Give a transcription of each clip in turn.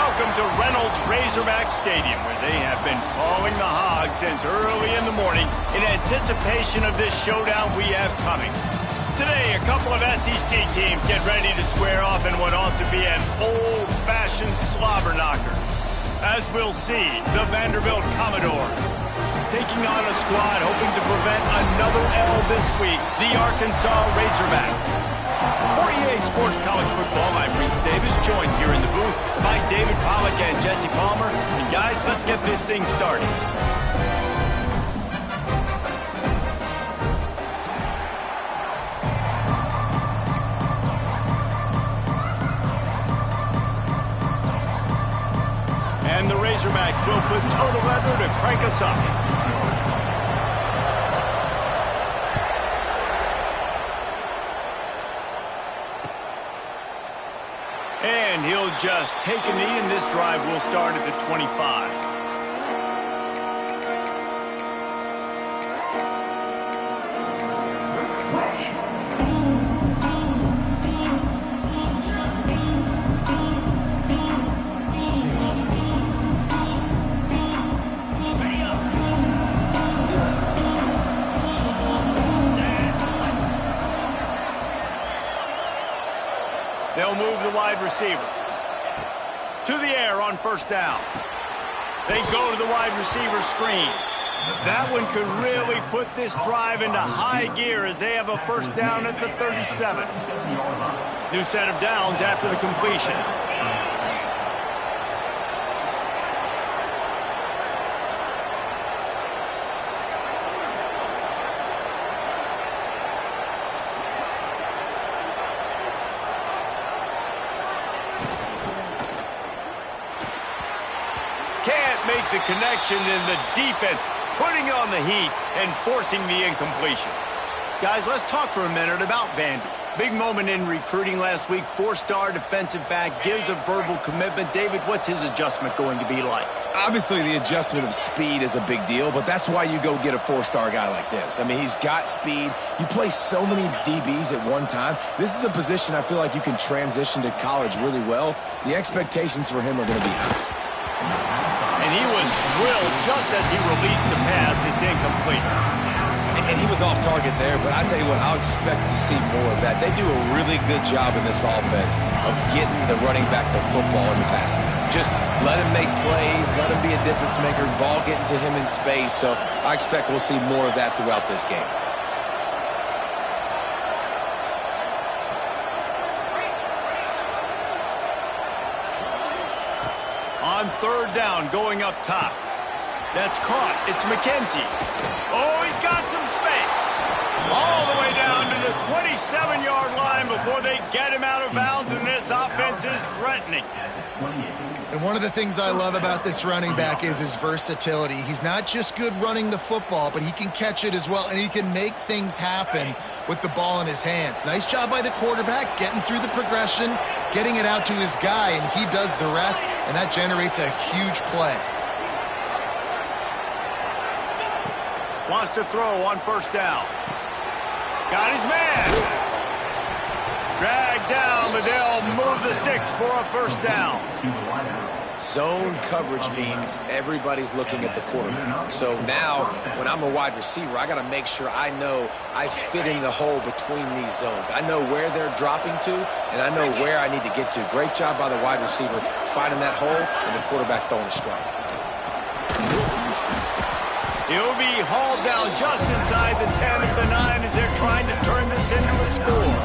Welcome to Reynolds Razorback Stadium, where they have been calling the Hogs since early in the morning in anticipation of this showdown we have coming. Today, a couple of SEC teams get ready to square off in what ought to be an old-fashioned slobber knocker. As we'll see, the Vanderbilt Commodores taking on a squad hoping to prevent another L this week, the Arkansas Razorbacks. For EA Sports College Football, I'm Reese Davis, joined here in the booth by David Pollack and Jesse Palmer. And guys, let's get this thing started. And the Razorbacks will put total leather to crank us up. And he'll just take a knee, and this drive will start at the 25. They'll move the wide receiver to the air on first down. They go to the wide receiver screen. That one could really put this drive into high gear as they have a first down at the 37. New set of downs after the completion. Make the connection, and the defense putting on the heat and forcing the incompletion. Guys, let's talk for a minute about Vandy. Big moment in recruiting last week. 4-star defensive back, gives a verbal commitment. David, what's his adjustment going to be like? Obviously, the adjustment of speed is a big deal, but that's why you go get a 4-star guy like this. I mean, he's got speed. You play so many DBs at one time. This is a position I feel like you can transition to college really well. The expectations for him are going to be high. And he was drilled just as he released the pass. It's incomplete. And he was off target there, but I tell you what, I'll expect to see more of that. They do a really good job in this offense of getting the running back the football in the passing game. Just let him make plays, let him be a difference maker, ball getting to him in space. So I expect we'll see more of that throughout this game. On third down, going up top. That's caught. It's McKenzie. Oh, he's got some space. All the way down to the 27-yard line before they get him out of bounds, and this offense is threatening. And one of the things I love about this running back is his versatility. He's not just good running the football, but he can catch it as well, and he can make things happen with the ball in his hands. Nice job by the quarterback, getting through the progression, getting it out to his guy, and he does the rest, and that generates a huge play. Wants to throw on first down. Got his man. Dragged down, but they'll move the sticks for a first down. Zone coverage means everybody's looking at the quarterback. So now, when I'm a wide receiver, I got to make sure I know I fit in the hole between these zones. I know where they're dropping to, and I know where I need to get to. Great job by the wide receiver finding that hole, and the quarterback throwing a strike. He'll be hauled down just inside the 10 of the 9 as they're trying to turn this into a score.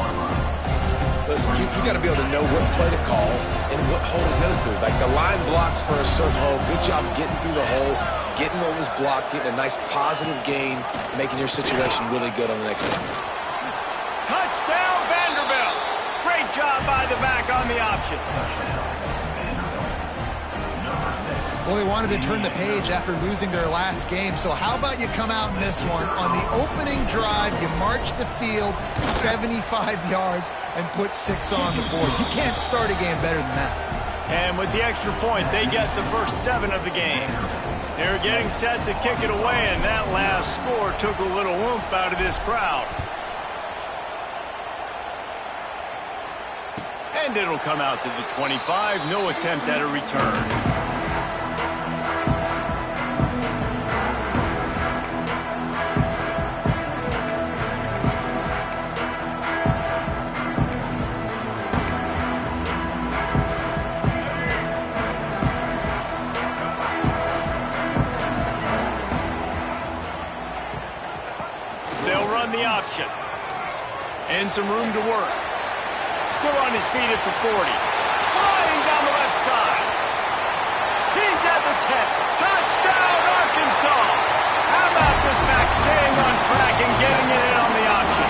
Listen, you got to be able to know what play to call and what hole to go through. Like the line blocks for a certain hole. Good job getting through the hole, getting what was blocked, getting a nice positive gain, making your situation really good on the next one. Touchdown, Vanderbilt. Great job by the back on the option. Well, they wanted to turn the page after losing their last game, so how about you come out in this one? On the opening drive, you march the field 75 yards and put 6 on the board. You can't start a game better than that. And with the extra point, they get the first 7 of the game. They're getting set to kick it away, and that last score took a little oomph out of this crowd. And it'll come out to the 25. No attempt at a return. The option. And some room to work. Still on his feet at the 40. Flying down the left side. He's at the 10. Touchdown, Arkansas. How about this back staying on track and getting it in on the option?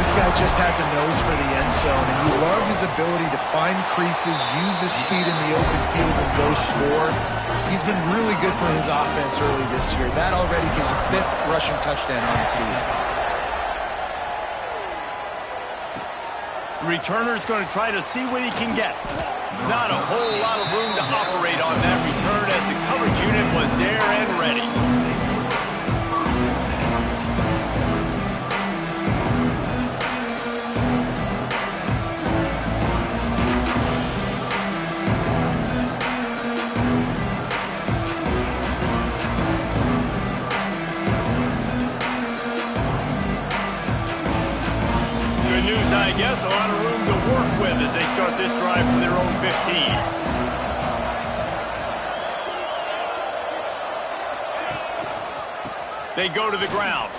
This guy just has a nose for the end zone, and you love his ability to find creases, use his speed in the open field, and go score. He's been really good for his offense early this year. That already his 5th rushing touchdown on the season. The returner's going to try to see what he can get. Not a whole lot of room to operate on that return as the coverage unit was there and ready. I guess a lot of room to work with as they start this drive from their own 15. They go to the ground.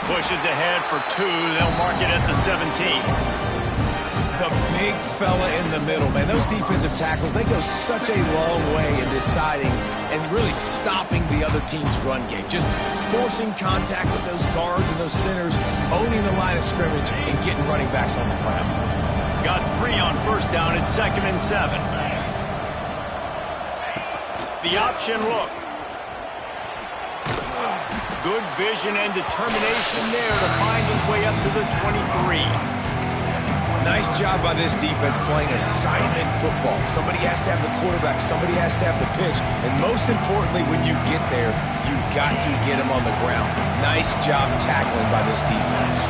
Pushes ahead for 2. They'll mark it at the 17. The big fella in the middle, man. Those defensive tackles, they go such a long way in deciding and really stopping the other team's run game. Just forcing contact with those guards and those centers, owning the line of scrimmage, and getting running backs on the ground. Got 3 on first down at 2nd and 7. The option look. Good vision and determination there to find his way up to the 23. Nice job by this defense playing assignment football. Somebody has to have the quarterback. Somebody has to have the pitch. And most importantly, when you get there, you've got to get him on the ground. Nice job tackling by this defense.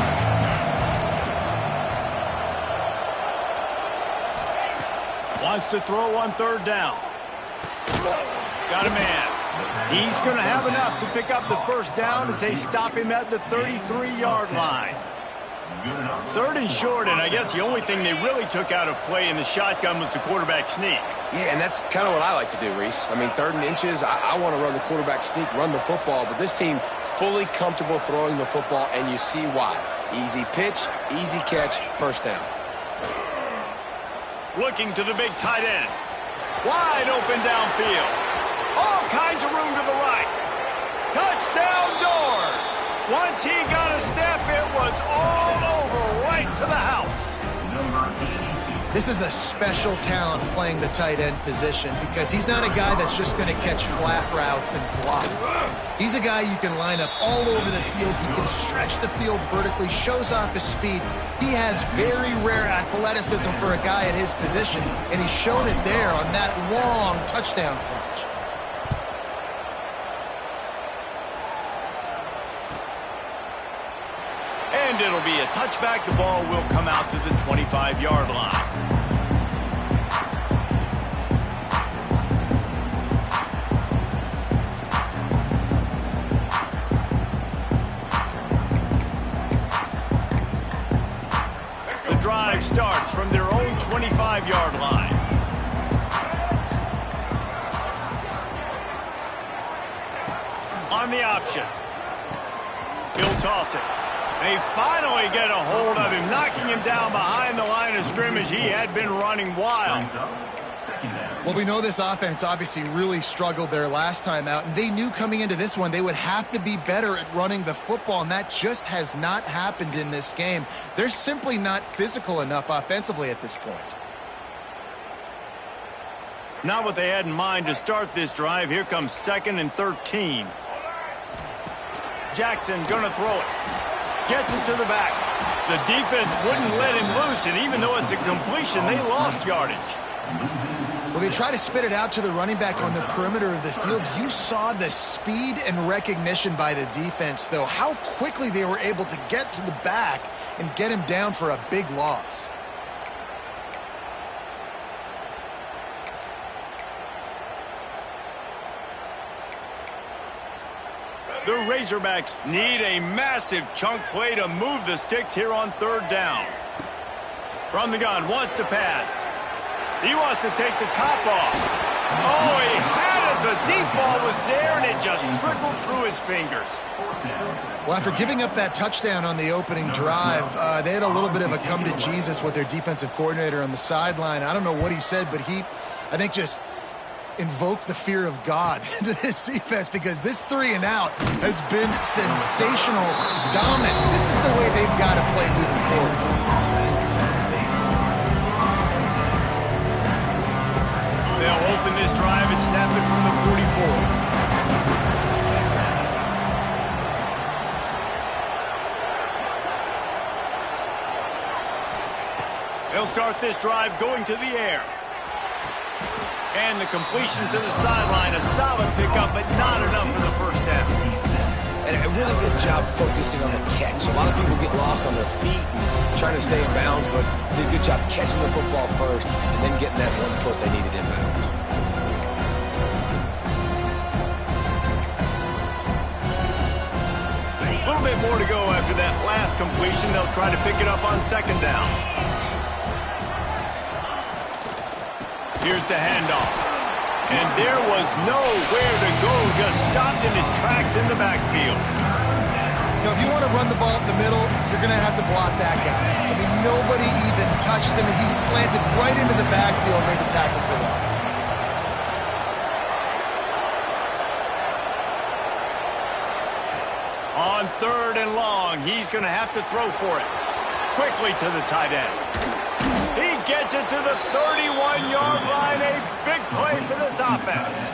Wants to throw on 3rd down. Got a man. He's going to have enough to pick up the first down as they stop him at the 33-yard line. 3rd and short, and I guess the only thing they really took out of play in the shotgun was the quarterback sneak. Yeah, and that's kind of what I like to do, Reese. I mean, 3rd and inches, I want to run the quarterback sneak, run the football, but this team fully comfortable throwing the football, and you see why. Easy pitch, easy catch, first down. Looking to the big tight end. Wide open downfield. All kinds of room to the right. Touchdown doors. Once he got a step, it was all over right to the house. This is a special talent playing the tight end position because he's not a guy that's just going to catch flat routes and block. He's a guy you can line up all over the field. He can stretch the field vertically, shows off his speed. He has very rare athleticism for a guy at his position, and he showed it there on that long touchdown catch. And it'll be a touchback. The ball will come out to the 25-yard line. The drive starts from their own 25-yard line. On the option. He'll toss it. They finally get a hold of him, knocking him down behind the line of scrimmage. He had been running wild. Well, we know this offense obviously really struggled there last time out, and they knew coming into this one they would have to be better at running the football, and that just has not happened in this game. They're simply not physical enough offensively at this point. Not what they had in mind to start this drive. Here comes 2nd and 13. Jackson gonna throw it. Gets it to the back. The defense wouldn't let him loose, and even though it's a completion, they lost yardage. Well, they try to spit it out to the running back on the perimeter of the field. You saw the speed and recognition by the defense, though, how quickly they were able to get to the back and get him down for a big loss. The Razorbacks need a massive chunk play to move the sticks here on third down. From the gun, wants to pass. He wants to take the top off. Oh, he had it. The deep ball was there, and it just trickled through his fingers. Well, after giving up that touchdown on the opening drive, they had a little bit of a come to Jesus with their defensive coordinator on the sideline. I don't know what he said, but he, I think, just invoked the fear of God into this defense, because this 3-and-out has been sensational, dominant. This is the way they've got to play moving forward. They'll open this drive and snap it from the 44. They'll start this drive going to the air. And the completion to the sideline, a solid pickup, but not enough for the first down. And a really good job focusing on the catch. A lot of people get lost on their feet and trying to stay in bounds, but did a good job catching the football first and then getting that 1 foot they needed in bounds. A little bit more to go after that last completion. They'll try to pick it up on second down. Here's the handoff. And there was nowhere to go, just stopped in his tracks in the backfield. Now, if you want to run the ball up the middle, you're going to have to block that guy. I mean, nobody even touched him, and he slanted right into the backfield and made the tackle for loss. On third and long, he's going to have to throw for it. Quickly to the tight end. He gets it to the 31-yard line. A big play for this offense.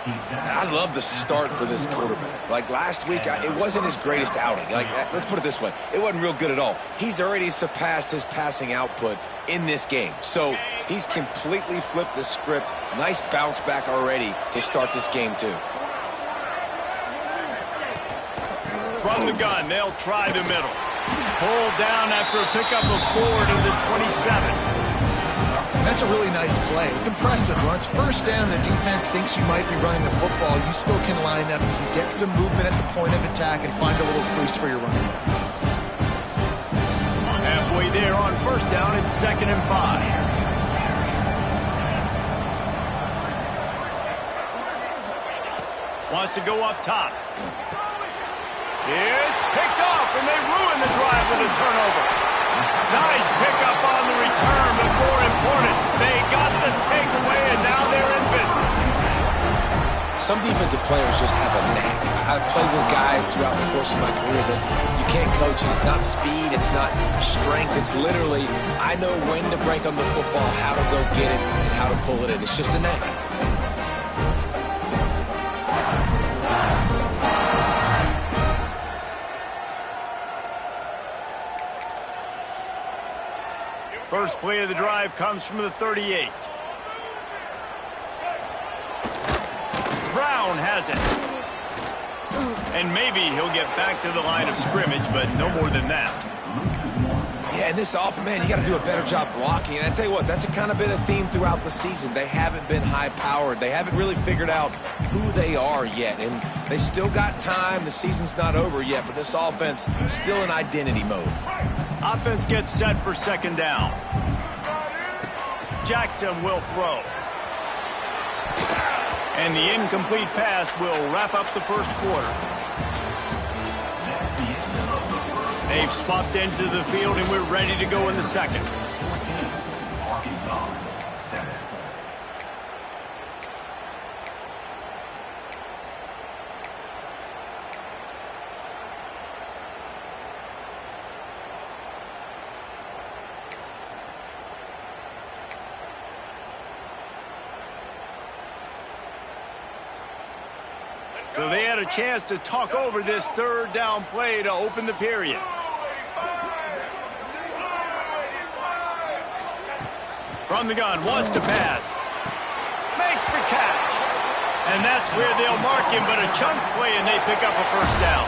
I love the start for this quarterback. Like last week, it wasn't his greatest outing. Like, let's put it this way. It wasn't real good at all. He's already surpassed his passing output in this game. So he's completely flipped the script. Nice bounce back already to start this game, too. From the gun, they'll try the middle. Pulled down after a pickup of 4 to the 27. That's a really nice play. It's impressive. When it's first down, the defense thinks you might be running the football. You still can line up. You can get some movement at the point of attack and find a little crease for your running back. Halfway there on first down, it's 2nd and 5. Wants to go up top. It's picked off, and they ruin the drive with a turnover. Nice pickup on the return, but more important, they got the takeaway, and now they're in business. Some defensive players just have a knack. I've played with guys throughout the course of my career that you can't coach it. It's not speed, it's not strength. It's literally, I know when to break on the football, how to go get it, and how to pull it in. It's just a knack. First play of the drive comes from the 38. Brown has it. And maybe he'll get back to the line of scrimmage, but no more than that. Yeah, and this offense, man, you got to do a better job blocking. And I tell you what, that's kind of been a theme throughout the season. They haven't been high-powered. They haven't really figured out who they are yet. And they still got time. The season's not over yet, but this offense is still in identity mode. Offense gets set for second down. Jackson will throw. And the incomplete pass will wrap up the first quarter. They've swapped into the field, and we're ready to go in the second. So they had a chance to talk over this third down play to open the period. From the gun, wants to pass. makes the catch. And that's where they'll mark him, but a chunk play, and they pick up a first down.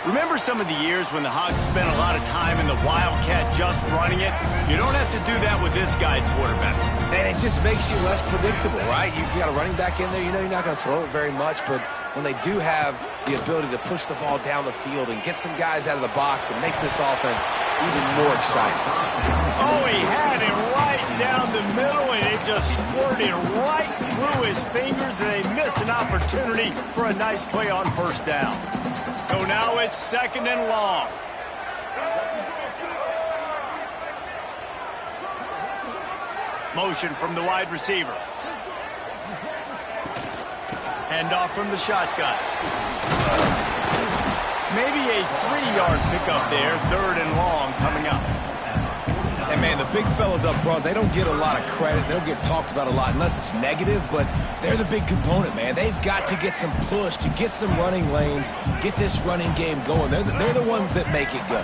Remember some of the years when the Hogs spent a lot of time in the Wildcat just running it? You don't have to do that with this guy quarterback. And it just makes you less predictable, right? You got a running back in there, you know you're not going to throw it very much, but when they do have the ability to push the ball down the field and get some guys out of the box, it makes this offense even more exciting. Oh, he had it right down the middle, and it just squirted right through his fingers, and they miss an opportunity for a nice play on first down. So now it's 2nd and long. Motion from the wide receiver. Handoff from the shotgun. Maybe a 3-yard pickup there. 3rd and long coming up. And, man, the big fellas up front, they don't get a lot of credit. They don't get talked about a lot unless it's negative, but they're the big component, man. They've got to get some push, to get some running lanes, get this running game going. They're the ones that make it go.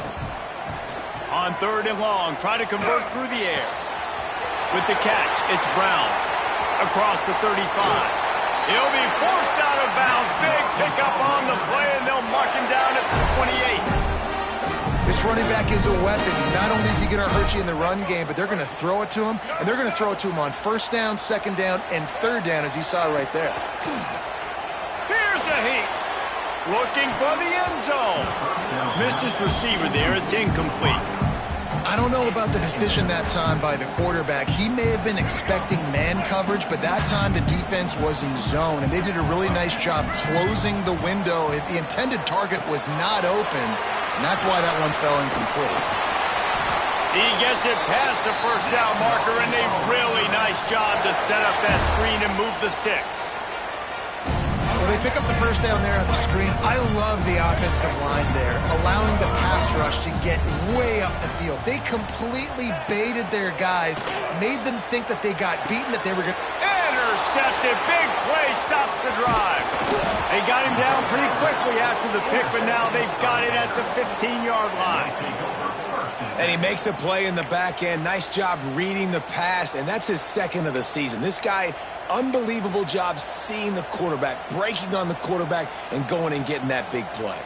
On 3rd and long, try to convert through the air. With the catch, it's Brown. Across the 35. He'll be forced out of bounds. Big pickup on the play, and they'll mark him down at the 28. This running back is a weapon. Not only is he going to hurt you in the run game, but they're going to throw it to him, and they're going to throw it to him on 1st down, 2nd down, and 3rd down, as you saw right there. Here's a heat. Looking for the end zone. Missed his receiver there. It's incomplete. I don't know about the decision that time by the quarterback. He may have been expecting man coverage, but that time the defense was in zone, and they did a really nice job closing the window. The intended target was not open, and that's why that one fell incomplete. He gets it past the first down marker, and a really nice job to set up that screen and move the sticks. Well, they pick up the first down there on the screen. I love the offensive line there, allowing the pass rush to get way up the field. They completely baited their guys, made them think that they got beaten, that they were going to... Intercepted. Big play stops the drive. They got him down pretty quickly after the pick, but now they've got it at the 15-yard line. And he makes a play in the back end. Nice job reading the pass, and that's his 2nd of the season. This guy, unbelievable job seeing the quarterback, breaking on the quarterback, and going and getting that big play.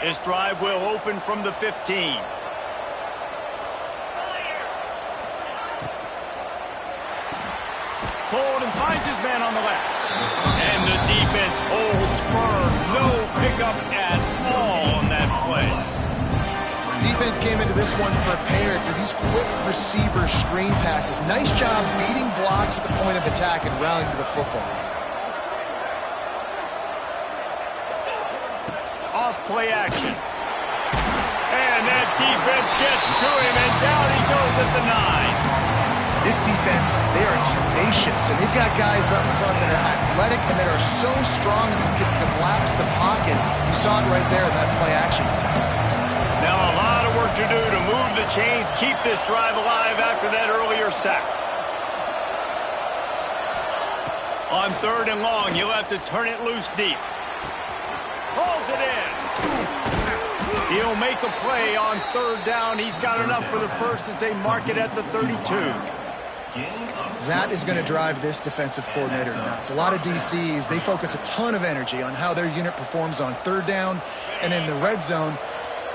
This drive will open from the 15. Pulled and finds his man on the left. And the defense holds firm. No pickup at all on that play. Defense came into this one prepared for these quick receiver screen passes. Nice job beating blocks at the point of attack and rallying to the football. Off play action. And that defense gets to him, and down he goes at the 9. This defense, they are tenacious, and they've got guys up front that are athletic and that are so strong and can collapse the pocket. You saw it right there in that play action attempt. Now a lot of work to do to move the chains, keep this drive alive after that earlier sack. On 3rd and long, you'll have to turn it loose deep. Pulls it in. He'll make a play on 3rd down. He's got enough for the first as they mark it at the 32. That is going to drive this defensive coordinator nuts. A lot of DCs, they focus a ton of energy on how their unit performs on 3rd down and in the red zone.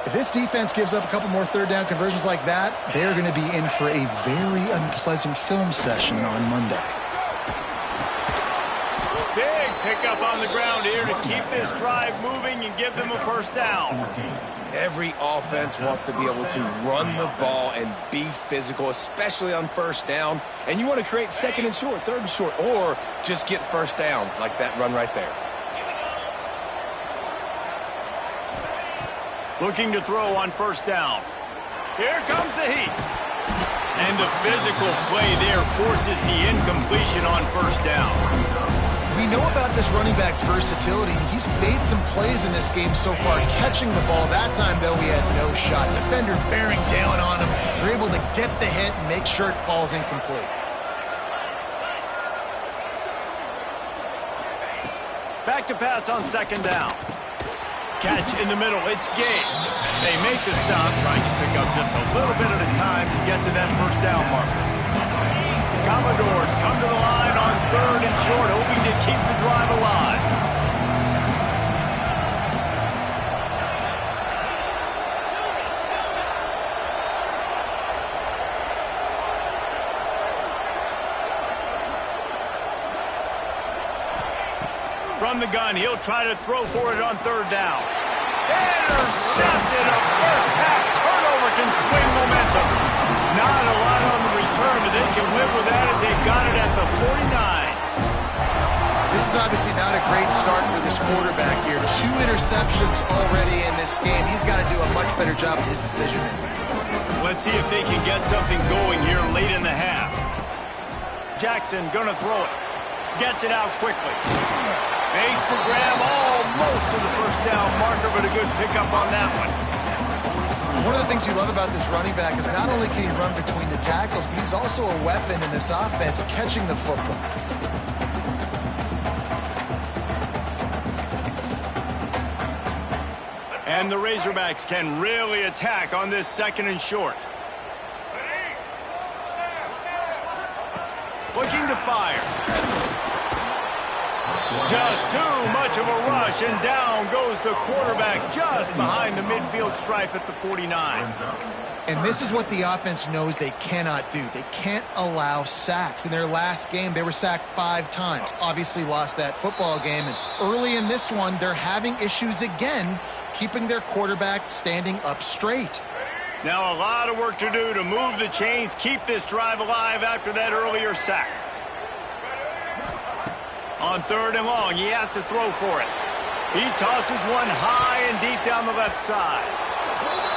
If this defense gives up a couple more 3rd down conversions like that, they're going to be in for a very unpleasant film session on Monday. Big pickup on the ground here to keep this drive moving and give them a first down. Every offense wants to be able to run the ball and be physical, especially on 1st down. And you want to create 2nd and short, 3rd and short, or just get first downs like that run right there. Looking to throw on 1st down. Here comes the heat. And the physical play there forces the incompletion on 1st down. We know about this running back's versatility. He's made some plays in this game so far, catching the ball. That time, though, he had no shot. Defender bearing down on him. They're able to get the hit and make sure it falls incomplete. Back to pass on 2nd down. Catch in the middle. It's game. They make the stop, trying to pick up just a little bit at a time to get to that first down marker. Commodores come to the line on 3rd and short, hoping to keep the drive alive. From the gun, he'll try to throw for it on 3rd down. Intercepted. A first-half turnover can swing momentum. Not a lot on the return, but they can live with that as they've got it at the 49. This is obviously not a great start for this quarterback here. 2 interceptions already in this game. He's got to do a much better job of his decision-making. Let's see if they can get something going here late in the half. Jackson gonna throw it. Gets it out quickly. Makes the grab almost to the first down marker, but a good pickup on that one. One of the things you love about this running back is not only can he run between the tackles, but he's also a weapon in this offense catching the football. And the Razorbacks can really attack on this 2nd and short. Looking to fire. Just too much of a rush, and down goes the quarterback just behind the midfield stripe at the 49. And this is what the offense knows they cannot do. They can't allow sacks. In their last game, they were sacked 5 times. Obviously lost that football game. And early in this one, they're having issues again, keeping their quarterback standing up straight. Now a lot of work to do to move the chains, keep this drive alive after that earlier sack. On 3rd and long, he has to throw for it. He tosses one high and deep down the left side.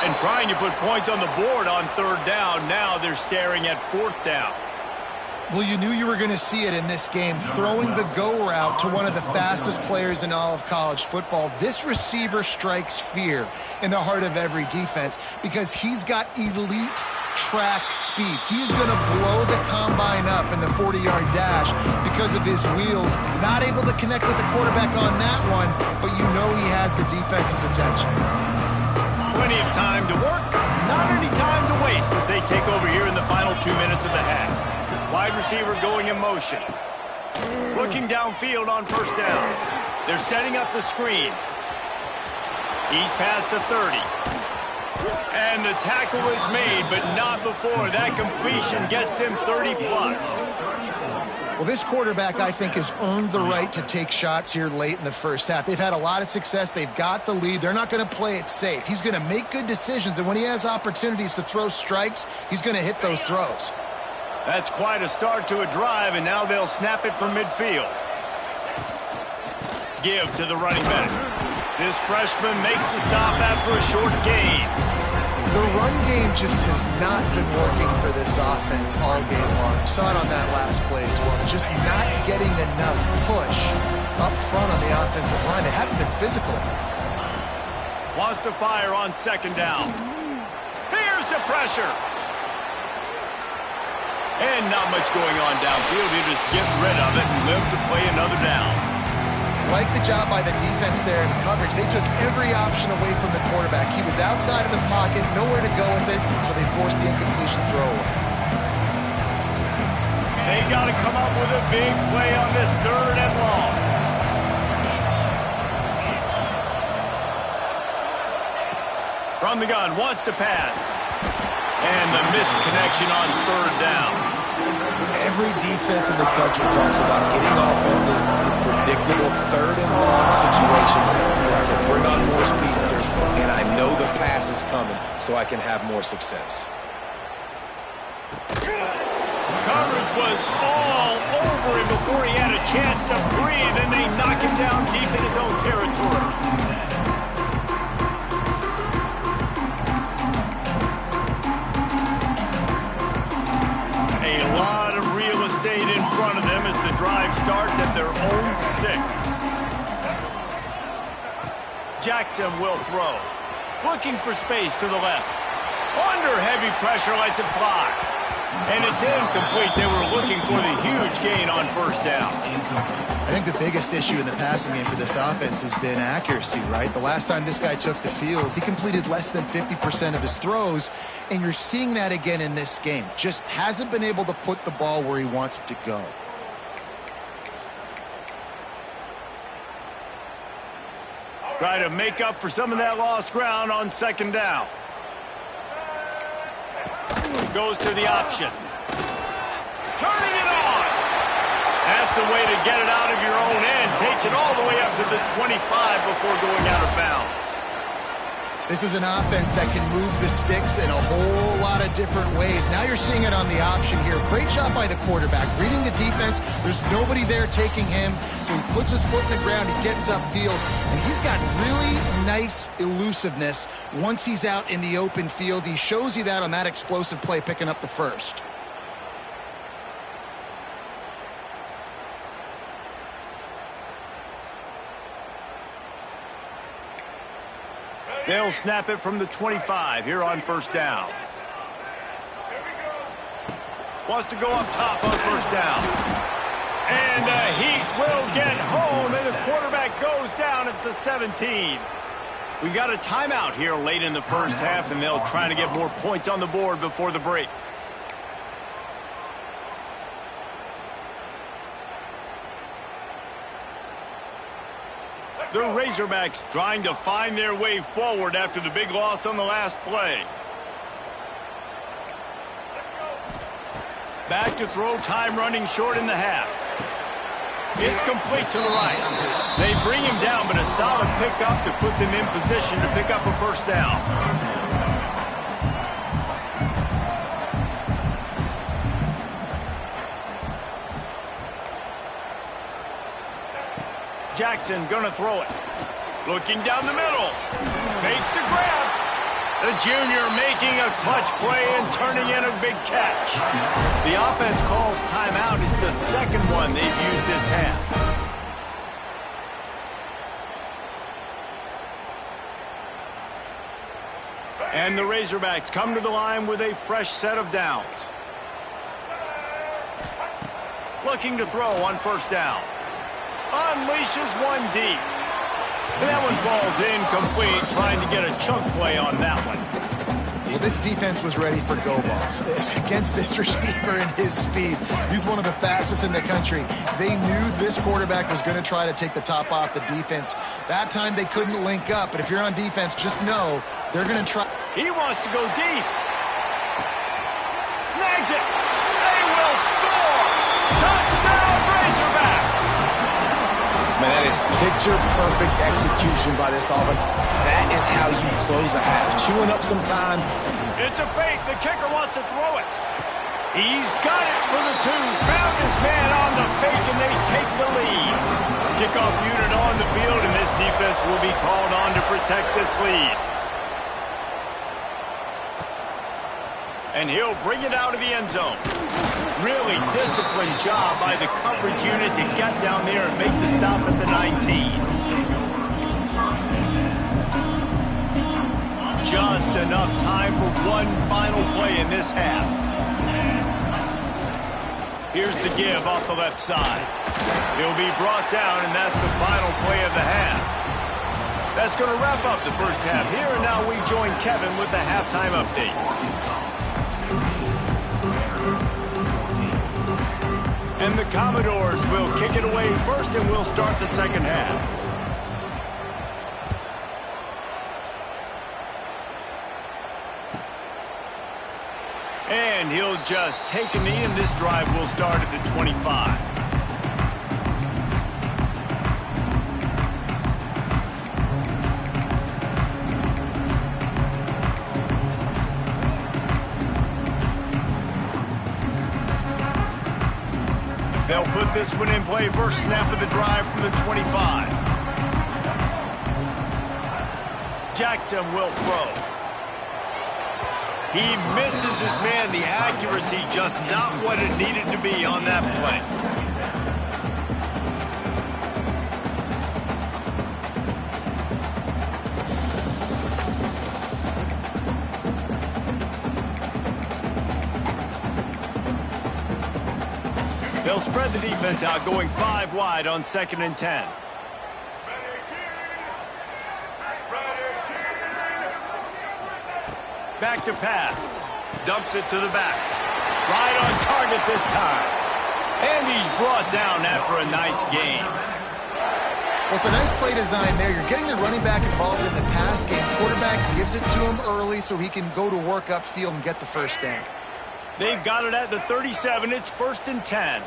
And trying to put points on the board on 3rd down. Now they're staring at 4th down. Well, you knew you were going to see it in this game, throwing the go route to one of the fastest players in all of college football. This receiver strikes fear in the heart of every defense because he's got elite track speed. He's going to blow the combine up in the 40-yard dash because of his wheels. Not able to connect with the quarterback on that one, but you know he has the defense's attention. Plenty of time to work, not any time to waste as they take over here in the final 2 minutes of the half. Wide receiver going in motion. Looking downfield on 1st down. They're setting up the screen. He's past the 30. And the tackle is made, but not before that completion gets them 30+. Well, this quarterback, I think, has earned the right to take shots here late in the first half. They've had a lot of success. They've got the lead. They're not going to play it safe. He's going to make good decisions, and when he has opportunities to throw strikes, he's going to hit those throws. That's quite a start to a drive, and now they'll snap it from midfield. Give to the running back. This freshman makes the stop after a short gain. The run game just has not been working for this offense all game long. You saw it on that last play as well. Just not getting enough push up front on the offensive line. They haven't been physical. Wants to fire on 2nd down. Here's the pressure. And not much going on downfield. He'll just get rid of it and live to play another down. Like the job by the defense there in coverage. They took every option away from the quarterback. He was outside of the pocket, nowhere to go with it, so they forced the incompletion throw away. They got to come up with a big play on this 3rd and long. From the gun, wants to pass. And the misconnection on 3rd down. Every defense in the country talks about getting offenses in predictable 3rd and long situations where I can bring on more speedsters, and I know the pass is coming, so I can have more success. Coverage was all over him before he had a chance to breathe, and they knock him down deep in his own territory. In front of them as the drive starts at their own 6. Jackson will throw. Looking for space to the left. Under heavy pressure, lets it fly. And it's incomplete. They were looking for the huge gain on first down. I think the biggest issue in the passing game for this offense has been accuracy, right? The last time this guy took the field, he completed less than 50% of his throws, and you're seeing that again in this game. Just hasn't been able to put the ball where he wants it to go. Try to make up for some of that lost ground on second down. Goes to the option. Turning it on. That's the way to get it out of your own end. Takes it all the way up to the 25 before going out of bounds. This is an offense that can move the sticks in a whole lot of different ways. Now you're seeing it on the option here. Great job by the quarterback. Reading the defense, there's nobody there taking him, so he puts his foot in the ground, he gets upfield, and he's got really nice elusiveness once he's out in the open field. He shows you that on that explosive play, picking up the first. They'll snap it from the 25 here on first down. Wants to go up top on first down. And the Heat will get home, and the quarterback goes down at the 17. We got a timeout here late in the first half, and they'll try to get more points on the board before the break. The Razorbacks trying to find their way forward after the big loss on the last play. Back to throw, time running short in the half. It's complete to the right. They bring him down, but a solid pickup to put them in position to pick up a first down. Jackson gonna throw it. Looking down the middle. Makes the grab. The junior making a clutch play and turning in a big catch. The offense calls timeout. It's the second one they've used this half. And the Razorbacks come to the line with a fresh set of downs. Looking to throw on first down. Unleashes one deep. And that one falls incomplete, trying to get a chunk play on that one. Well, this defense was ready for go balls against this receiver and his speed. He's one of the fastest in the country. They knew this quarterback was going to try to take the top off the defense. That time they couldn't link up, but if you're on defense, just know they're going to try. He wants to go deep. Snags it. They will score. Touchdown, Razorbacks. Man, that is picture-perfect execution by this offense. That is how you close a half. Chewing up some time. It's a fake. The kicker wants to throw it. He's got it for the two. Found his man on the fake, and they take the lead. Kickoff unit on the field, and this defense will be called on to protect this lead. And he'll bring it out of the end zone. Really disciplined job by the coverage unit to get down there and make the stop at the 19. Just enough time for one final play in this half. Here's the give off the left side. He'll be brought down, and that's the final play of the half. That's going to wrap up the first half here, and now we join Kevin with the halftime update. And the Commodores will kick it away first, and we'll start the second half. And he'll just take a knee, and this drive will start at the 25. They'll put this one in play. First snap of the drive from the 25. Jackson will throw. He misses his man. The accuracy just not what it needed to be on that play. They'll spread the defense out, going 5 wide on 2nd and 10. Back to pass. Dumps it to the back. Right on target this time. And he's brought down after a nice gain. Well, it's a nice play design there. You're getting the running back involved in the pass game. Quarterback gives it to him early so he can go to work upfield and get the first down. They've got it at the 37. It's 1st and 10.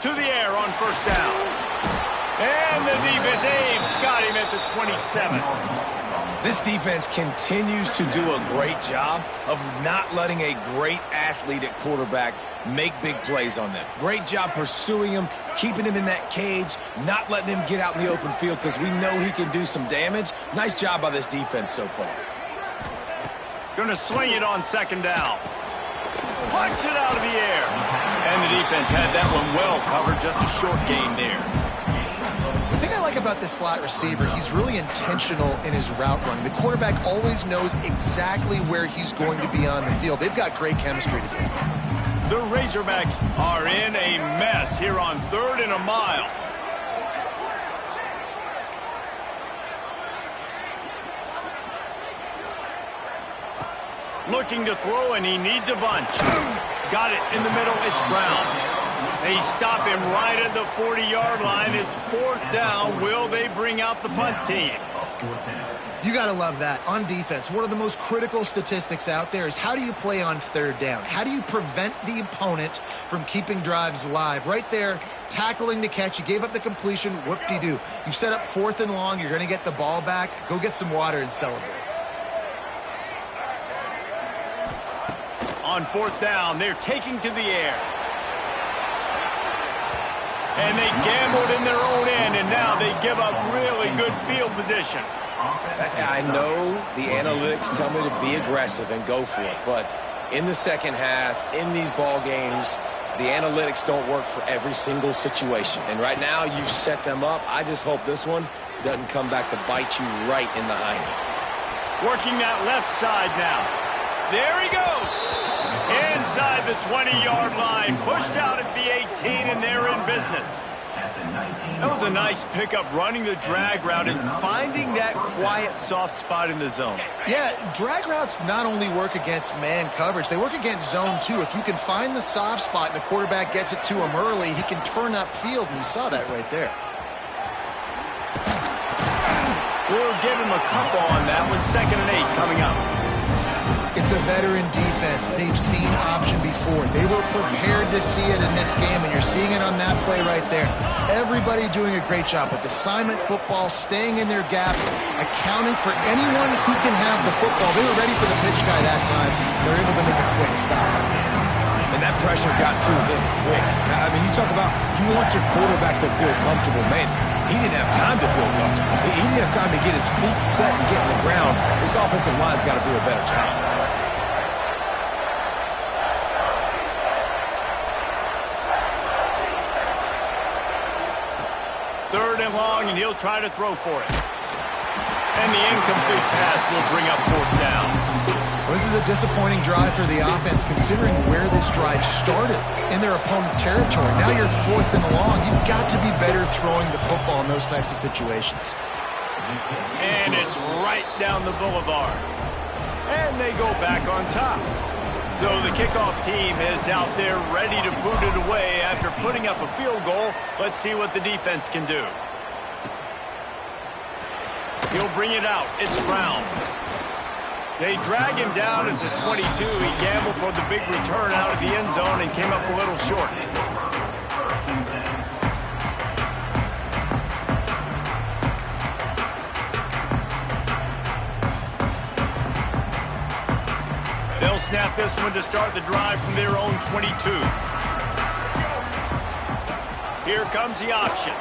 To the air on 1st down. And the defense, they've got him at the 27. This defense continues to do a great job of not letting a great athlete at quarterback make big plays on them. Great job pursuing him, keeping him in that cage, not letting him get out in the open field because we know he can do some damage. Nice job by this defense so far. Going to swing it on 2nd down. Plucks it out of the air. And the defense had that one well covered, just a short gain there. The thing I like about this slot receiver, he's really intentional in his route running. The quarterback always knows exactly where he's going to be on the field. They've got great chemistry together. The Razorbacks are in a mess here on 3rd and a mile. Looking to throw, and he needs a bunch. Got it in the middle. It's Brown. They stop him right at the 40-yard line. It's 4th down. Will they bring out the punt team? You got to love that. On defense, one of the most critical statistics out there is how do you play on 3rd down? How do you prevent the opponent from keeping drives alive? Right there, tackling the catch. You gave up the completion. Whoop-de-doo. You set up 4th and long. You're going to get the ball back. Go get some water and celebrate. On 4th down, they're taking to the air. And they gambled in their own end, and now they give up really good field position. I know the analytics tell me to be aggressive and go for it, but in the second half, in these ball games, the analytics don't work for every single situation. And right now, you've set them up. I just hope this one doesn't come back to bite you right in the hiney. Working that left side now. There he goes. Inside the 20-yard line, pushed out at the 18, and they're in business. That was a nice pickup, running the drag route and finding that quiet, soft spot in the zone. Yeah, drag routes not only work against man coverage, they work against zone too. If you can find the soft spot and the quarterback gets it to him early, he can turn upfield, and you saw that right there. We'll give him a couple on that one. 2nd and 8 coming up. It's a veteran defense. They've seen option before. They were prepared to see it in this game, and you're seeing it on that play right there. Everybody doing a great job with assignment football, staying in their gaps, accounting for anyone who can have the football. They were ready for the pitch guy that time. They're able to make a quick stop. And that pressure got to him quick. I mean, you talk about you want your quarterback to feel comfortable. Man, he didn't have time to feel comfortable. He didn't have time to get his feet set and get in the ground. This offensive line's got to do a better job. 3rd and long, and he'll try to throw for it. And the incomplete pass will bring up 4th down. Well, this is a disappointing drive for the offense, considering where this drive started in their opponent territory. Now you're 4th and long. You've got to be better throwing the football in those types of situations. And it's right down the boulevard. And they go back on top. So the kickoff team is out there ready to boot it away after putting up a field goal. Let's see what the defense can do. He'll bring it out. It's Brown. They drag him down at the 22. He gambled for the big return out of the end zone and came up a little short. They'll snap this one to start the drive from their own 22. Here comes the option.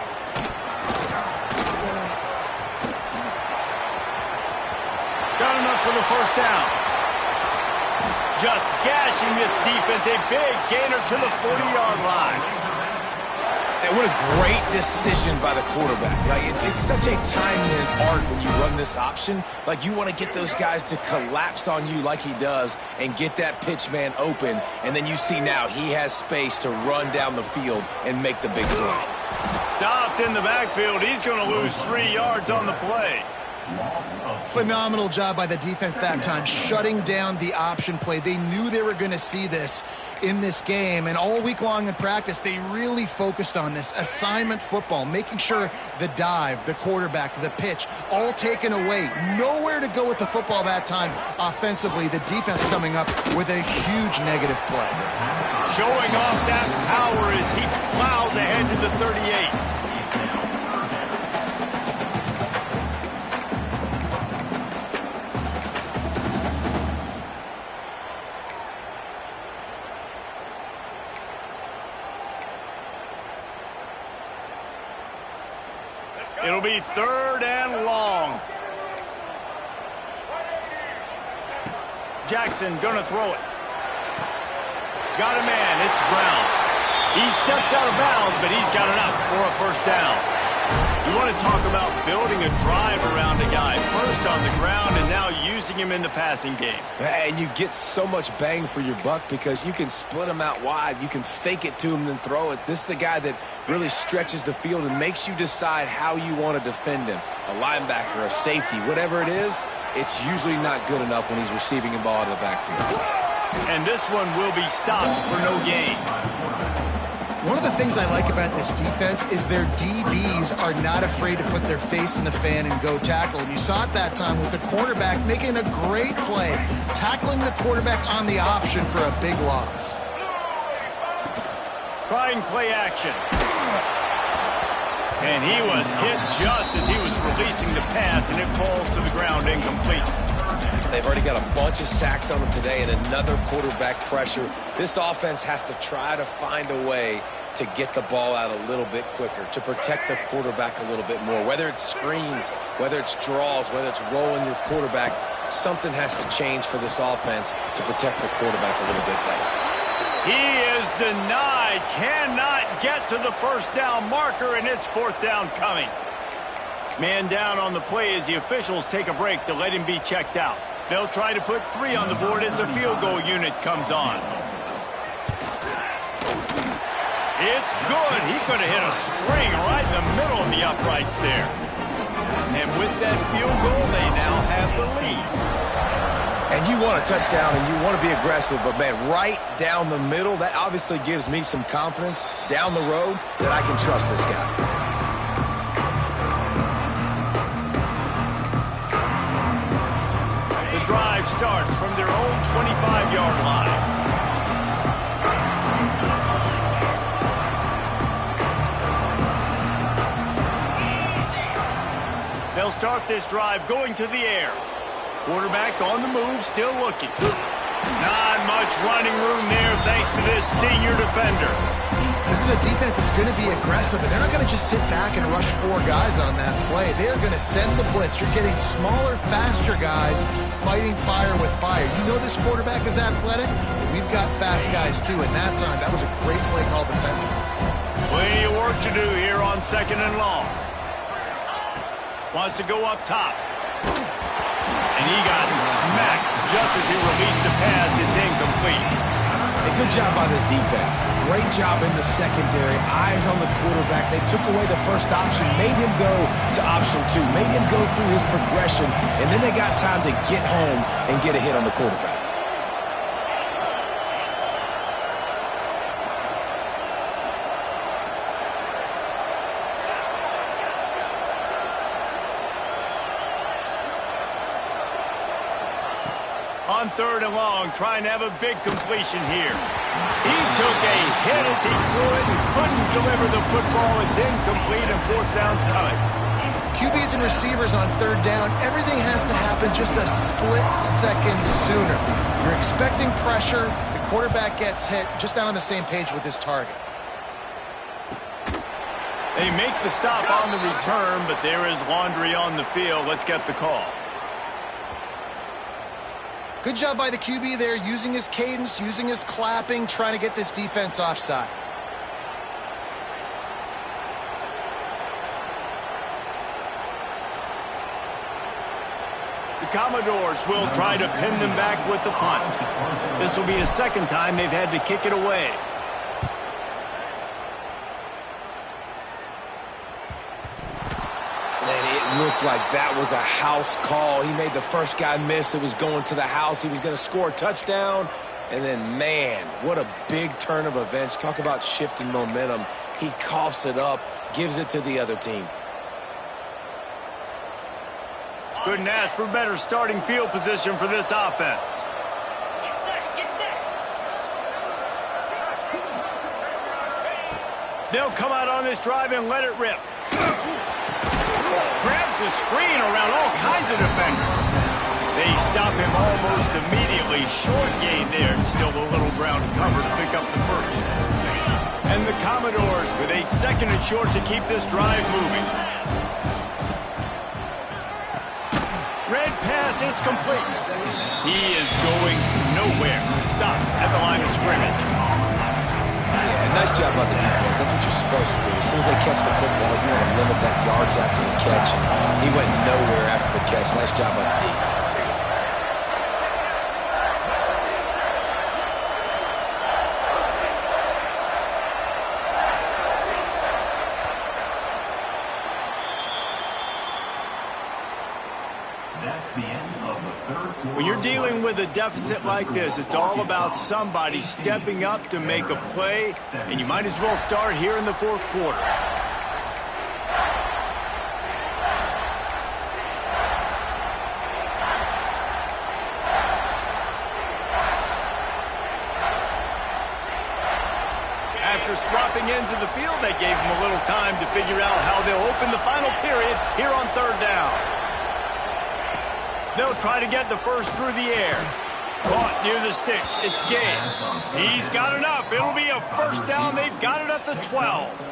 Got enough for the 1st down. Just gashing this defense. A big gainer to the 40-yard line. And what a great decision by the quarterback. Like, it's such a time-in art when you run this option. Like, you want to get those guys to collapse on you like he does and get that pitch man open. And then you see now he has space to run down the field and make the big play. Stopped in the backfield. He's going to lose 3 yards on the play. Phenomenal job by the defense that time, shutting down the option play. They knew they were going to see this in this game, and all week long in practice, they really focused on this assignment football, making sure the dive, the quarterback, the pitch, all taken away. Nowhere to go with the football that time offensively. The defense coming up with a huge negative play. Showing off that power as he plows ahead to the 38. It'll be 3rd and long. Jackson gonna throw it. Got a man, it's Brown. He steps out of bounds, but he's got enough for a first down. You want to talk about building a drive around a guy. First on the ground and now using him in the passing game. And you get so much bang for your buck because you can split him out wide. You can fake it to him and then throw it. This is the guy that really stretches the field and makes you decide how you want to defend him. A linebacker, a safety, whatever it is, it's usually not good enough when he's receiving the ball out of the backfield. And this one will be stopped for no gain. One of the things I like about this defense is their DBs are not afraid to put their face in the fan and go tackle. And you saw it that time with the quarterback making a great play, tackling the quarterback on the option for a big loss. Trying play action. And he was hit just as he was releasing the pass, and it falls to the ground incomplete. They've already got a bunch of sacks on them today and another quarterback pressure. This offense has to try to find a way to get the ball out a little bit quicker, to protect the quarterback a little bit more. Whether it's screens, whether it's draws, whether it's rolling your quarterback, something has to change for this offense to protect the quarterback a little bit better. He is denied, cannot get to the first down marker, and it's 4th down coming. Man down on the play as the officials take a break to let him be checked out. They'll try to put 3 on the board as the field goal unit comes on. It's good. He could have hit a string right in the middle of the uprights there. And with that field goal, they now have the lead. And you want a touchdown and you want to be aggressive, but, man, right down the middle, that obviously gives me some confidence down the road that I can trust this guy. The drive starts from their own 25-yard line. They'll start this drive going to the air. Quarterback on the move, still looking. Not much running room there thanks to this senior defender. This is a defense that's going to be aggressive, but they're not going to just sit back and rush 4 guys on that play. They are going to send the blitz. You're getting smaller, faster guys fighting fire with fire. You know this quarterback is athletic, but we've got fast guys too, and that time, that was a great play call defensively. Plenty of work to do here on 2nd and long. Wants to go up top. And he got smacked just as he released the pass. It's incomplete. A good job by this defense. Great job in the secondary. Eyes on the quarterback. They took away the first option, made him go to option 2, made him go through his progression, and then they got time to get home and get a hit on the quarterback. On 3rd and long, trying to have a big completion here. He took a hit as he threw it and couldn't deliver the football. It's incomplete, and 4th down's coming. QBs and receivers on 3rd down, everything has to happen just a split second sooner. You're expecting pressure, the quarterback gets hit, just not on the same page with his target. They make the stop on the return, but there is laundry on the field. Let's get the call. Good job by the QB there, using his cadence, using his clapping, trying to get this defense offside. Commodores will try to pin them back with the punt. This will be the second time they've had to kick it away. And it looked like that was a house call. He made the first guy miss. It was going to the house. He was going to score a touchdown. And then, man, what a big turn of events. Talk about shifting momentum. He coughs it up, gives it to the other team. Couldn't ask for better starting field position for this offense. They'll come out on this drive and let it rip. Grabs the screen around all kinds of defenders. They stop him almost immediately. Short gain there. Still a little ground to cover to pick up the first. And the Commodores with a second and short to keep this drive moving. Red pass, it's complete. He is going nowhere. Stop at the line of scrimmage. Yeah, nice job by the defense. That's what you're supposed to do. As soon as they catch the football, you want to limit that yards after the catch. And he went nowhere after the catch. Nice job by the D. When you're dealing with a deficit like this, it's all about somebody stepping up to make a play, and you might as well start here in the fourth quarter. After swapping ends of the field, they gave them a little time to figure out how they'll open the final period here on third down. They'll try to get the first through the air. Caught near the sticks. It's Gay. He's got enough. It'll be a first down. They've got it at the 12.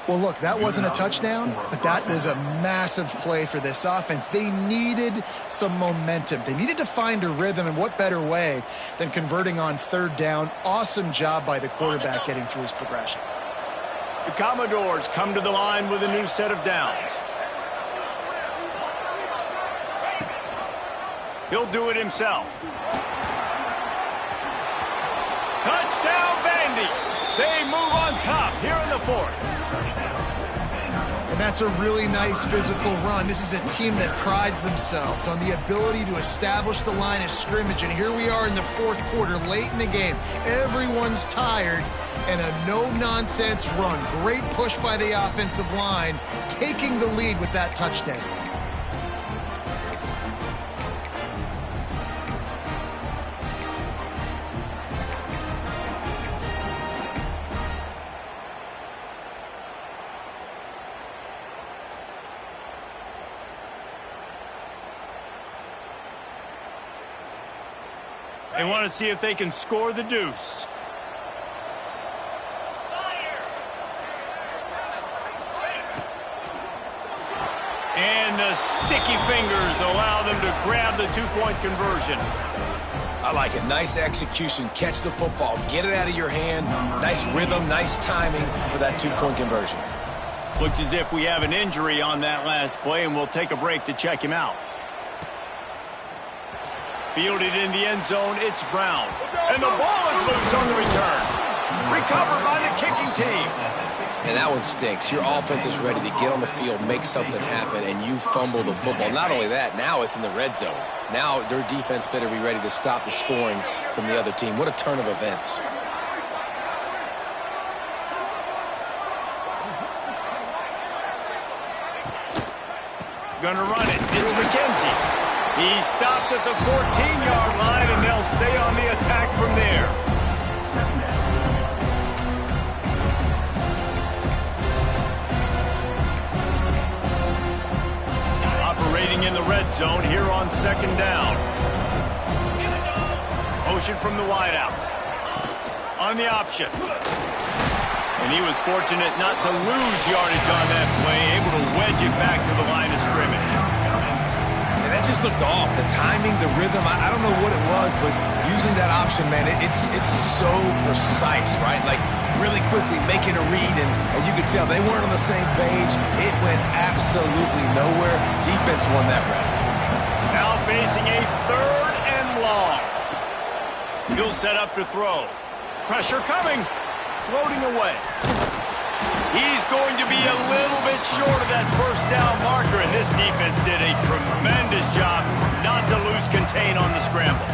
Well, look, that wasn't a touchdown, but that was a massive play for this offense. They needed some momentum. They needed to find a rhythm, and what better way than converting on third down. Awesome job by the quarterback getting through his progression. The Commodores come to the line with a new set of downs. He'll do it himself. Touchdown, Vandy. They move on top here in the fourth. And that's a really nice physical run. This is a team that prides themselves on the ability to establish the line of scrimmage. And here we are in the fourth quarter, late in the game. Everyone's tired, and a no-nonsense run. Great push by the offensive line, taking the lead with that touchdown. They want to see if they can score the deuce. And the sticky fingers allow them to grab the two-point conversion. I like it. Nice execution. Catch the football. Get it out of your hand. Nice rhythm, nice timing for that two-point conversion. Looks as if we have an injury on that last play, and we'll take a break to check him out. Fielded in the end zone, it's Brown. And the ball is loose on the return. Recovered by the kicking team. And that one stinks. Your offense is ready to get on the field, make something happen, and you fumble the football. Not only that, now it's in the red zone. Now their defense better be ready to stop the scoring from the other team. What a turn of events. Gonna run it. It's McKenzie. He's stopped at the 14-yard line, and they'll stay on the attack from there. Operating in the red zone here on second down. Motion from the wideout. On the option. And he was fortunate not to lose yardage on that play, able to wedge it back to the line of scrimmage. That just looked off. The timing, the rhythm, I don't know what it was, but usually that option, man, it's so precise, right? Like really quickly making a read, and you could tell they weren't on the same page. It went absolutely nowhere. Defense won that round. facing a 3rd and long. He'll set up to throw. Pressure coming. Floating away. He's going to be a little bit short of that first down marker, and this defense did a tremendous job not to lose contain on the scramble.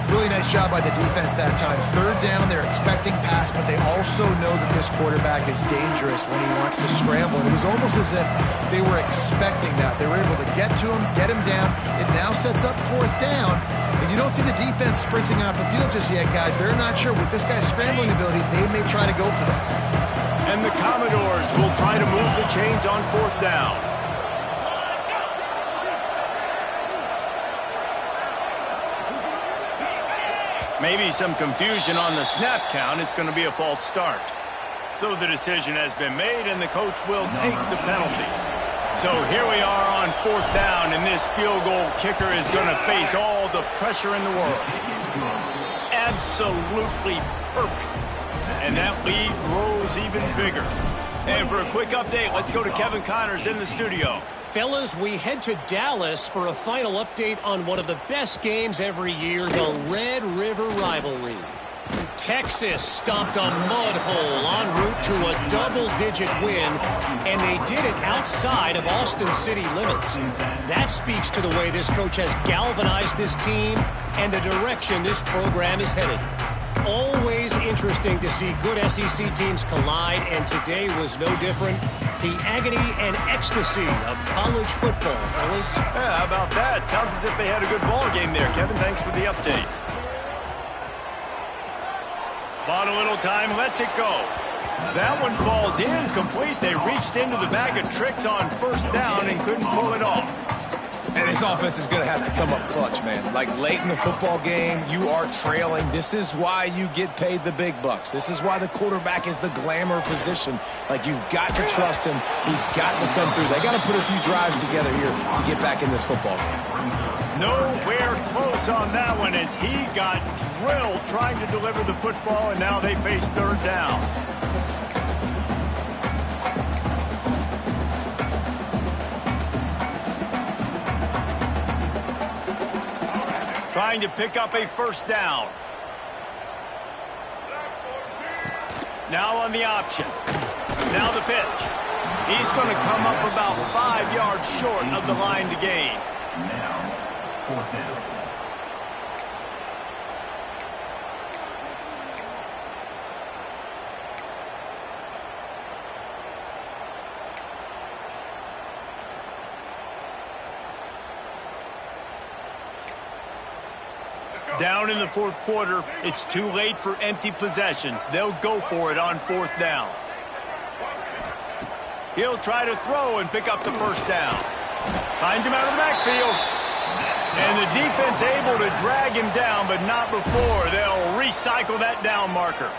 Really nice job by the defense that time. 3rd down, they're expecting pass, but they also know that this quarterback is dangerous when he wants to scramble. And it was almost as if they were expecting that. They were able to get to him, get him down. It now sets up 4th down. And you don't see the defense sprinting off the field just yet, guys. They're not sure. With this guy's scrambling ability, they may try to go for this. And the Commodores will try to move the chains on 4th down. Maybe some confusion on the snap count. It's going to be a false start. So the decision has been made, and the coach will take the penalty. So here we are on 4th down, and this field goal kicker is going to face all the pressure in the world. Absolutely perfect. And that lead grows even bigger. And for a quick update, let's go to Kevin Connors in the studio. Fellas, we head to Dallas for a final update on one of the best games every year, the Red River Rivalry. Texas stomped a mud hole en route to a double-digit win, and they did it outside of Austin city limits. That speaks to the way this coach has galvanized this team and the direction this program is headed. Always interesting to see good SEC teams collide, and today was no different. The agony and ecstasy of college football, fellas. Yeah, how about that? Sounds as if they had a good ball game there. Kevin, thanks for the update. Bought a little time, lets it go. That one falls incomplete. They reached into the bag of tricks on 1st down and couldn't pull it off. And his offense is going to have to come up clutch, man. Like late in the football game, you are trailing. This is why you get paid the big bucks. This is why the quarterback is the glamour position. Like, you've got to trust him. He's got to come through. They got to put a few drives together here to get back in this football game. Nowhere close on that one as he got drilled trying to deliver the football, and now they face 3rd down. Trying to pick up a 1st down. Now on the option. Now the pitch. He's going to come up about 5 yards short of the line to gain. Now, 4th down. Down in the 4th quarter, it's too late for empty possessions. They'll go for it on 4th down. He'll try to throw and pick up the 1st down. Finds him out of the backfield. And the defense able to drag him down, but not before. They'll recycle that down marker.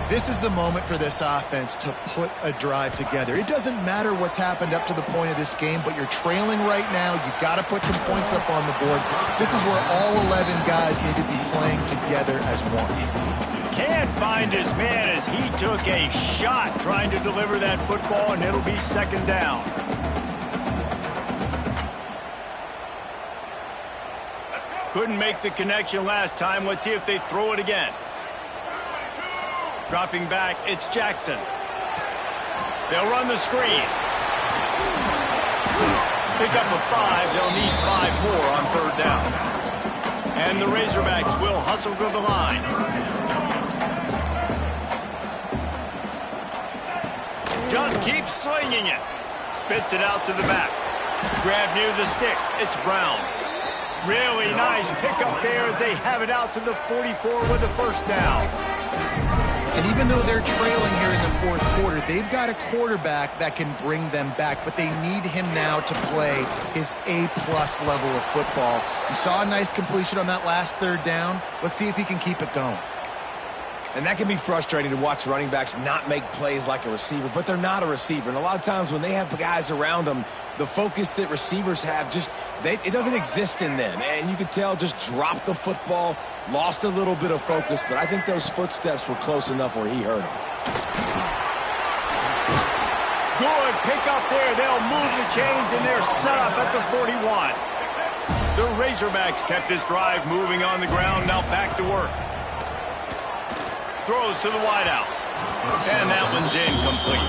This is the moment for this offense to put a drive together. It doesn't matter what's happened up to the point of this game, but you're trailing right now. You've got to put some points up on the board. This is where all 11 guys need to be playing together as one. Can't find his man as he took a shot trying to deliver that football, and it'll be 2nd down. Couldn't make the connection last time. Let's see if they throw it again. Dropping back, it's Jackson. They'll run the screen. Pick up a 5. They'll need 5 more on 3rd down. And the Razorbacks will hustle to the line. Just keeps slinging it. Spits it out to the back. Grab near the sticks. It's Brown. Really nice pickup there as they have it out to the 44 with the 1st down. And even though they're trailing here in the 4th quarter, they've got a quarterback that can bring them back, but they need him now to play his A-plus level of football. You saw a nice completion on that last 3rd down. Let's see if he can keep it going. And that can be frustrating to watch running backs not make plays like a receiver, but they're not a receiver. And a lot of times when they have guys around them, the focus that receivers have it doesn't exist in them. And you could tell just dropped the football, lost a little bit of focus, but I think those footsteps were close enough where he heard them. Good pick up there. They'll move the chains, and they're set up at the 41. The Razorbacks kept this drive moving on the ground. Now back to work. Throws to the wideout. And that one's incomplete.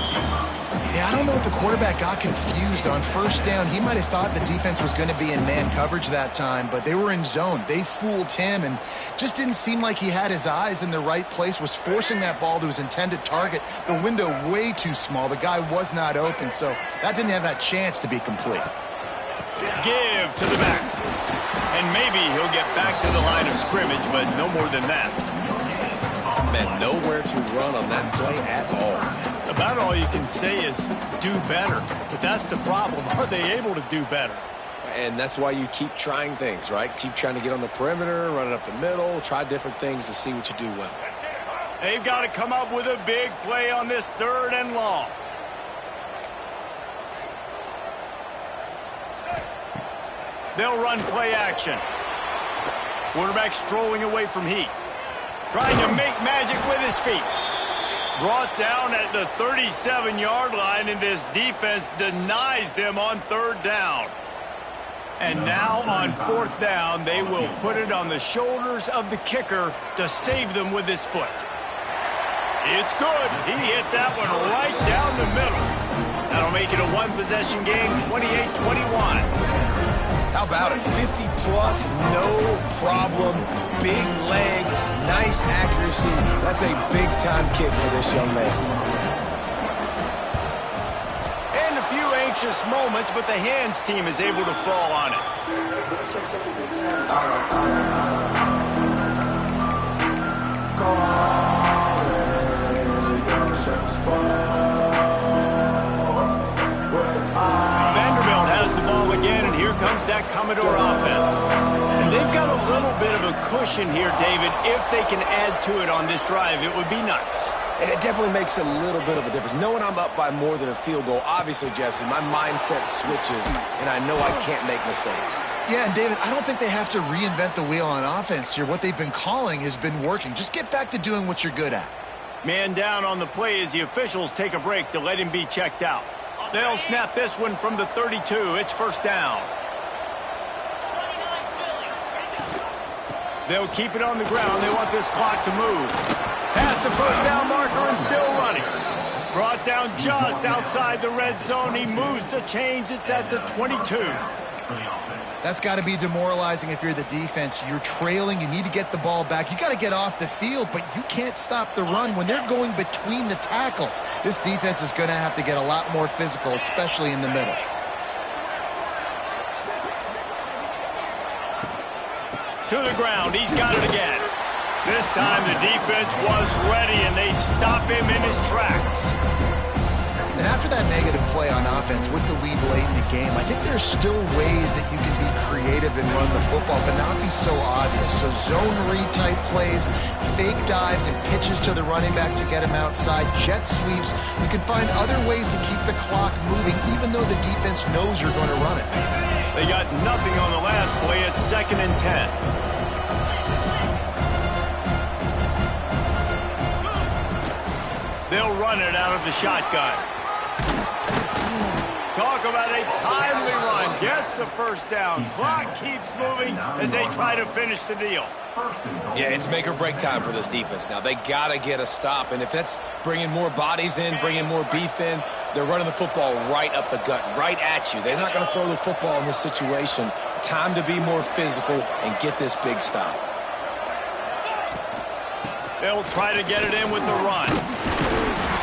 Yeah, I don't know if the quarterback got confused on first down. He might have thought the defense was going to be in man coverage that time, but they were in zone. They fooled him and just didn't seem like he had his eyes in the right place, was forcing that ball to his intended target. The window way too small. The guy was not open, so that didn't have that chance to be complete. Give to the back. And maybe he'll get back to the line of scrimmage, but no more than that. Man, nowhere to run on that play at all. About all you can say is do better. But that's the problem. Are they able to do better? And that's why you keep trying things, right? Keep trying to get on the perimeter, run it up the middle, try different things to see what you do well. They've got to come up with a big play on this 3rd and long. They'll run play action. Quarterback strolling away from heat. Trying to make magic with his feet. Brought down at the 37-yard line, and this defense denies them on 3rd down. And now on 4th down, they will put it on the shoulders of the kicker to save them with his foot. It's good. He hit that one right down the middle. That'll make it a one-possession game, 28-21. How about it? 50-plus, no problem. Big leg, nice accuracy. That's a big-time kick for this young man. And a few anxious moments, but the hands team is able to fall on it. Vanderbilt has the ball again, and here comes that Commodore offense. And they've got a little bit of a cushion here, David. If they can add to it on this drive, it would be nice. And it definitely makes a little bit of a difference. Knowing I'm up by more than a field goal, obviously, Jesse, my mindset switches, and I know I can't make mistakes. Yeah, and David, I don't think they have to reinvent the wheel on offense here. What they've been calling has been working. Just get back to doing what you're good at. Man down on the play as the officials take a break to let him be checked out. They'll snap this one from the 32. It's 1st down. They'll keep it on the ground. They want this clock to move. Past the 1st down marker and still running. Brought down just outside the red zone. He moves the chains. It's at the 22. That's got to be demoralizing if you're the defense. You're trailing. You need to get the ball back. You got to get off the field, but you can't stop the run when they're going between the tackles. This defense is going to have to get a lot more physical, especially in the middle. To the ground. He's got it again. This time the defense was ready, and they stop him in his tracks. And after that negative play on offense with the lead late in the game, I think there's still ways that you can be creative and run the football, but not be so obvious. So zone read type plays, fake dives and pitches to the running back to get him outside, jet sweeps. You can find other ways to keep the clock moving, even though the defense knows you're going to run it. They got nothing on the last play. It's 2nd and 10. They'll run it out of the shotgun. Talk about a timely run. Gets the 1st down. Clock keeps moving as they try to finish the deal. Yeah, it's make or break time for this defense now. They got to get a stop, and if that's bringing more bodies in, bringing more beef in, they're running the football right up the gut, right at you. They're not going to throw the football in this situation. Time to be more physical and get this big stop. They'll try to get it in with the run.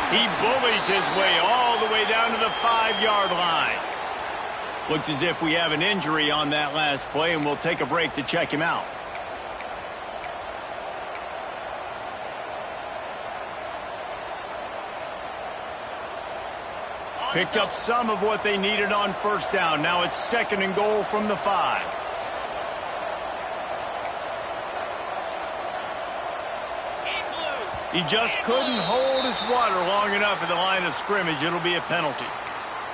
He bullies his way all the way down to the 5-yard line. Looks as if we have an injury on that last play, and we'll take a break to check him out. Picked up some of what they needed on 1st down. Now it's 2nd and goal from the 5. He just couldn't hold his water long enough at the line of scrimmage. It'll be a penalty.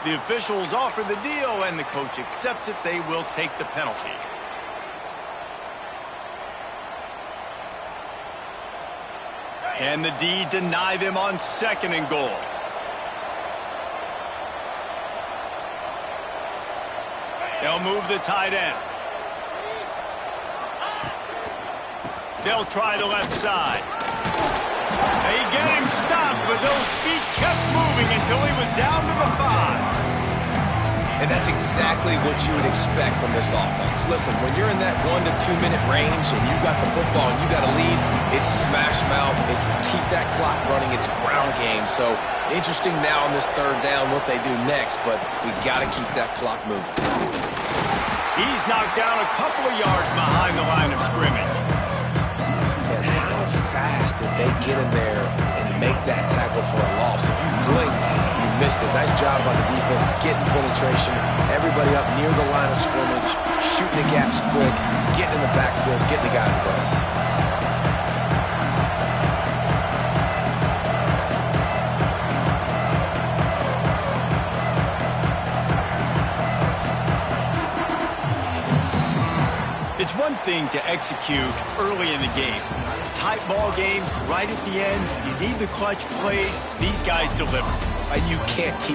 The officials offer the deal, and the coach accepts it. They will take the penalty. Can the D deny them on 2nd and goal? They'll move the tight end. They'll try the left side. They get him stopped, but those feet kept moving until he was down to the 5. And that's exactly what you would expect from this offense. Listen, when you're in that 1 to 2 minute range and you got the football and you got a lead, it's smash mouth, it's keep that clock running, it's ground game. So interesting now on this third down what they do next, but we got to keep that clock moving. He's knocked down a couple of yards behind the line of scrimmage. And how fast did they get in there and make that tackle for a loss? If you blinked, you missed it. Nice job by the defense, getting penetration, everybody up near the line of scrimmage, shooting the gaps quick, getting in the backfield, getting the guy in front. It's one thing to execute early in the game. Tight ball game, right at the end, you need the clutch plays. These guys deliver. And you can't teach